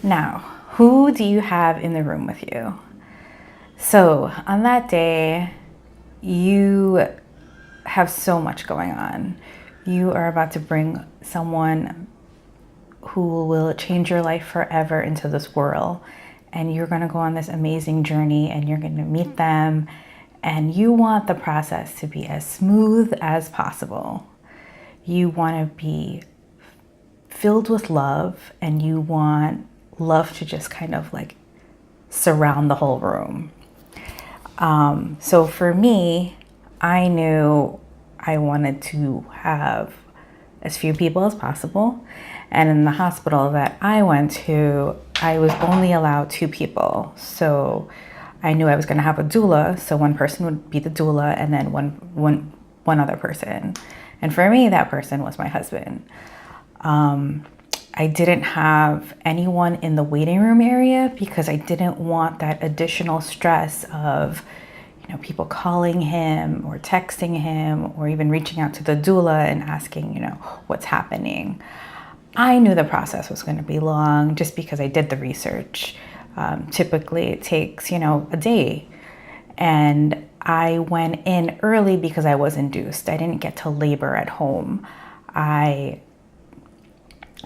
Now, who do you have in the room with you? So on that day, you have so much going on. You are about to bring someone who will change your life forever into this world. And you're going to go on this amazing journey and you're going to meet them. And you want the process to be as smooth as possible. You want to be filled with love, and you want love to just kind of like surround the whole room. So for me, I knew I wanted to have as few people as possible. And in the hospital that I went to, I was only allowed 2 people. So I knew I was going to have a doula. So one person would be the doula, and then one other person. And for me, that person was my husband. I didn't have anyone in the waiting room area because I didn't want that additional stress of, people calling him or texting him or even reaching out to the doula and asking, what's happening. I knew the process was going to be long just because I did the research. Typically it takes, a day. And I went in early because I was induced. I didn't get to labor at home.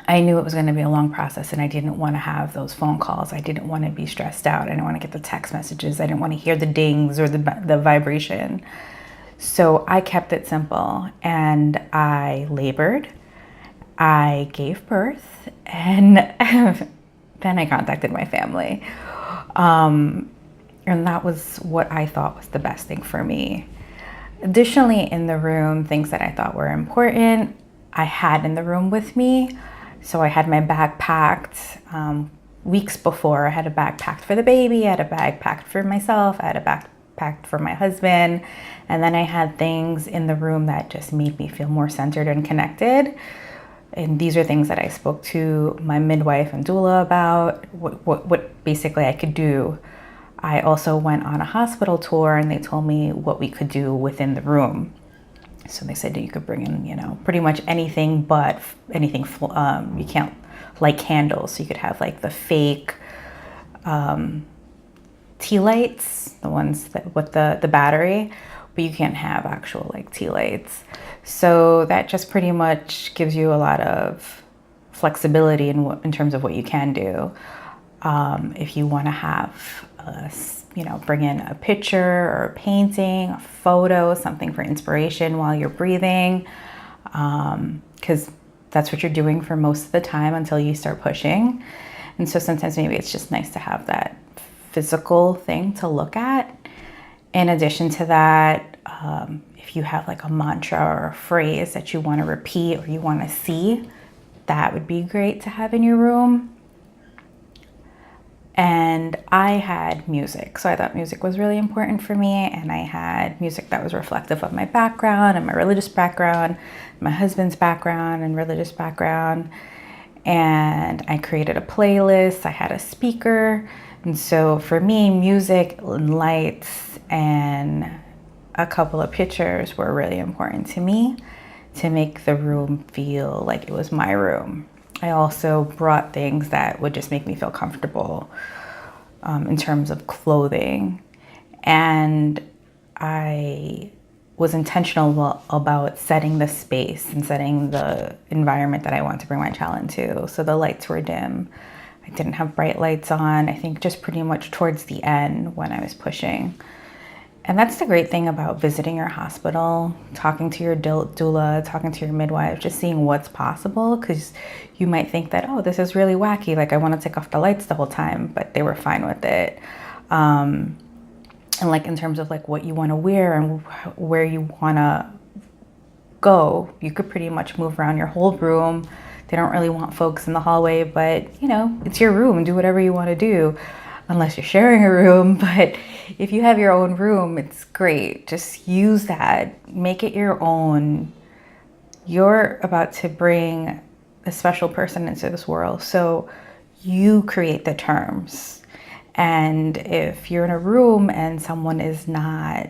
I knew it was going to be a long process, and I didn't want to have those phone calls. I didn't want to be stressed out. I didn't want to get the text messages. I didn't want to hear the dings or the vibration. So I kept it simple, and I labored. I gave birth, and then I contacted my family. And that was what I thought was the best thing for me. Additionally, in the room, things that I thought were important, I had in the room with me. So I had my bag packed weeks before. I had a bag packed for the baby, I had a bag packed for myself, I had a bag packed for my husband. And then I had things in the room that just made me feel more centered and connected. And these are things that I spoke to my midwife and doula about, what basically I could do. I also went on a hospital tour, and they told me what we could do within the room. So they said that you could bring in, pretty much anything, but anything, you can't light candles. So you could have like the fake tea lights, the ones that with the battery, but you can't have actual like tea lights. So that just pretty much gives you a lot of flexibility in terms of what you can do. If you want to have bring in a picture or a painting, a photo, something for inspiration while you're breathing, because that's what you're doing for most of the time until you start pushing. And so sometimes maybe it's just nice to have that physical thing to look at. In addition to that, if you have like a mantra or a phrase that you want to repeat or you want to see, that would be great to have in your room. And I had music. So I thought music was really important for me. And I had music that was reflective of my background and my religious background, my husband's background and religious background. And I created a playlist. I had a speaker. And so for me, music and lights and a couple of pictures were really important to me to make the room feel like it was my room. I also brought things that would just make me feel comfortable in terms of clothing. And I was intentional about setting the space and setting the environment that I want to bring my child into. So the lights were dim. I didn't have bright lights on, I think just pretty much towards the end when I was pushing. And that's the great thing about visiting your hospital, talking to your doula, talking to your midwife, just seeing what's possible, because you might think that, oh, this is really wacky, like I want to take off the lights the whole time, but they were fine with it. And like in terms of like what you want to wear and where you want to go, you could pretty much move around your whole room. They don't really want folks in the hallway, but it's your room, do whatever you want to do. Unless you're sharing a room, but if you have your own room, it's great. Just use that, make it your own. You're about to bring a special person into this world, so you create the terms. And if you're in a room and someone is not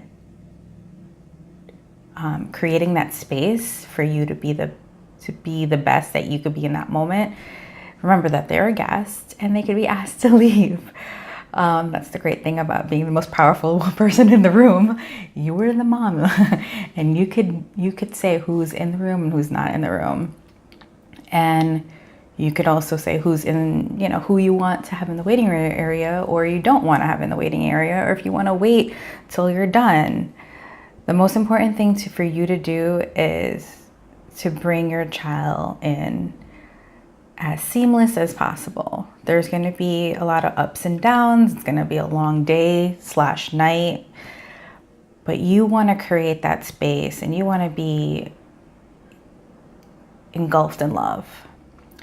creating that space for you to be the best that you could be in that moment, remember that they're a guest and they could be asked to leave. That's the great thing about being the most powerful person in the room. You were the mom, and you could say who's in the room and who's not in the room. And you could also say who's in, who you want to have in the waiting area, or you don't want to have in the waiting area, or if you want to wait till you're done. The most important thing for you to do is to bring your child in as seamless as possible. There's going to be a lot of ups and downs. It's going to be a long day/night, but you want to create that space and you want to be engulfed in love.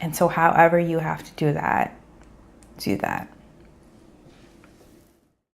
And so however you have to do that, do that.